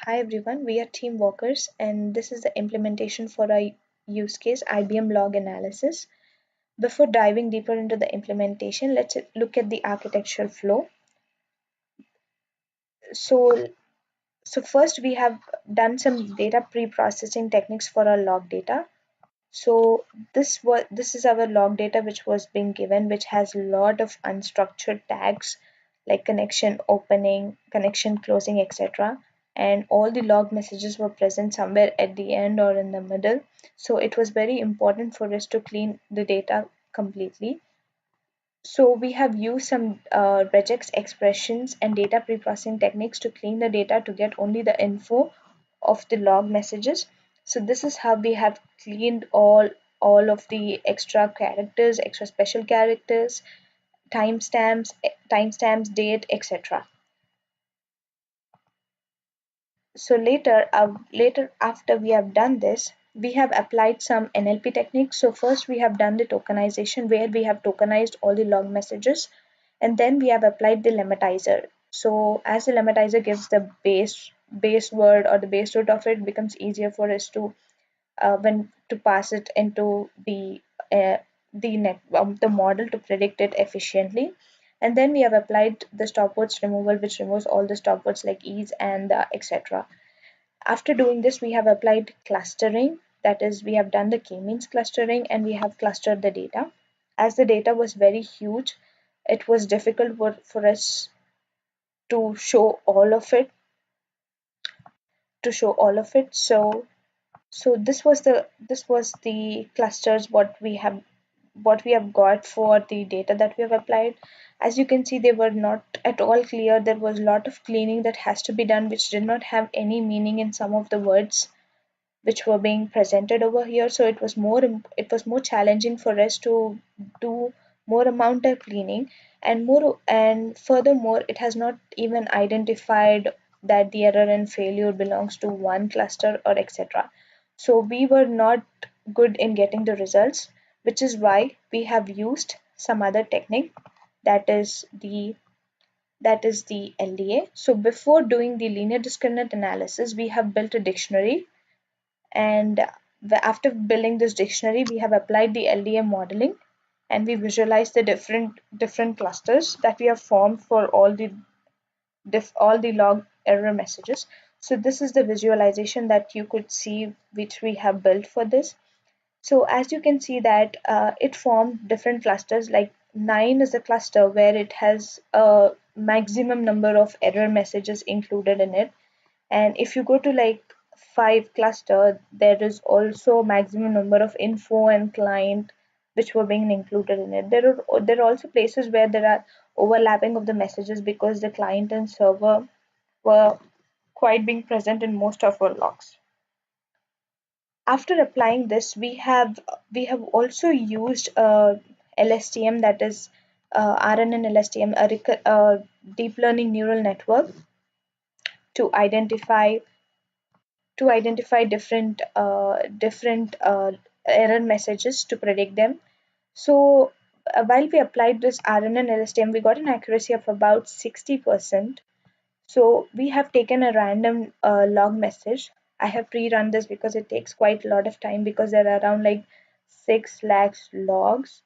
Hi everyone, we are team workers and this is the implementation for our use case IBM log analysis. Before diving deeper into the implementation, let's look at the architectural flow. So, so first we have done some data pre-processing techniques for our log data. So this is our log data which was being given, which has a lot of unstructured tags like connection opening, connection closing, etc. And all the log messages were present somewhere at the end or in the middle. So it was very important for us to clean the data completely. So we have used some regex expressions and data pre-processing techniques to clean the data to get only the info of the log messages. So this is how we have cleaned all of the extra characters, extra special characters, timestamps, date, etc. So later after we have done this, we have applied some NLP techniques. So first we have done the tokenization where we have tokenized all the log messages, and then we have applied the lematizer. So as the lematizer gives the base word or the base root of it, becomes easier for us to when to pass it into uh, the model to predict it efficiently. And then we have applied the stopwords removal, which removes all the stopwords like ease and etc. After doing this, we have applied clustering. That is, we have done the k-means clustering and we have clustered the data. As the data was very huge, it was difficult for us to show all of it, So this was the clusters what we have got for the data that we have applied. As you can see, they were not at all clear. There was a lot of cleaning that has to be done, which did not have any meaning in some of the words which were being presented over here. So it was more challenging for us to do more amount of cleaning, and furthermore it has not even identified that the error and failure belongs to one cluster or etc. So we were not good in getting the results, which is why we have used some other technique, that is the LDA. So before doing the linear discriminant analysis, we have built a dictionary, and after building this dictionary, we have applied the LDA modeling, and we visualize the different clusters that we have formed for all the log error messages. So this is the visualization that you could see, which we have built for this. So as you can see that it formed different clusters, like 9 is a cluster where it has a maximum number of error messages included in it. And if you go to like 5 cluster, there is also maximum number of info and client which were being included in it. There are also places where there are overlapping of the messages because the client and server were quite being present in most of our logs. After applying this, we have also used LSTM, that is RNN LSTM, a deep learning neural network to identify different error messages to predict them. So while we applied this RNN LSTM, we got an accuracy of about 60%. So we have taken a random log message. I have pre-run this because it takes quite a lot of time because there are around like 6 lakhs logs.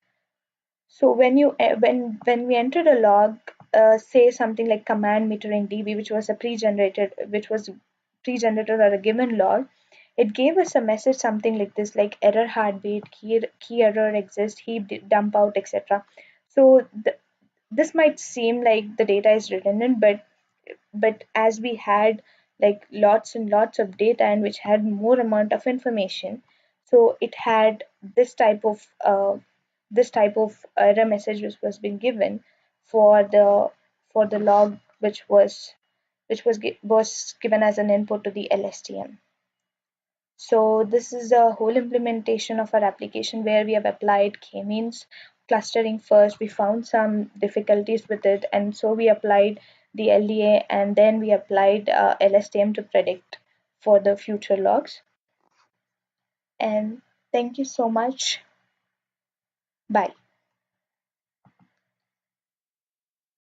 So when we entered a log, say something like command metering DB, which was pre-generated or a given log, it gave us a message something like this, like error heartbeat, key error exists, heap dump out, etc. So this might seem like the data is redundant, but as we had like lots and lots of data and which had more amount of information, so it had this type of error message which was being given for the log which was given as an input to the LSTM. So this is a whole implementation of our application where we have applied k-means clustering first. We found some difficulties with it, and so we applied the LDA, and then we applied LSTM to predict for the future logs. And thank you so much. Bye.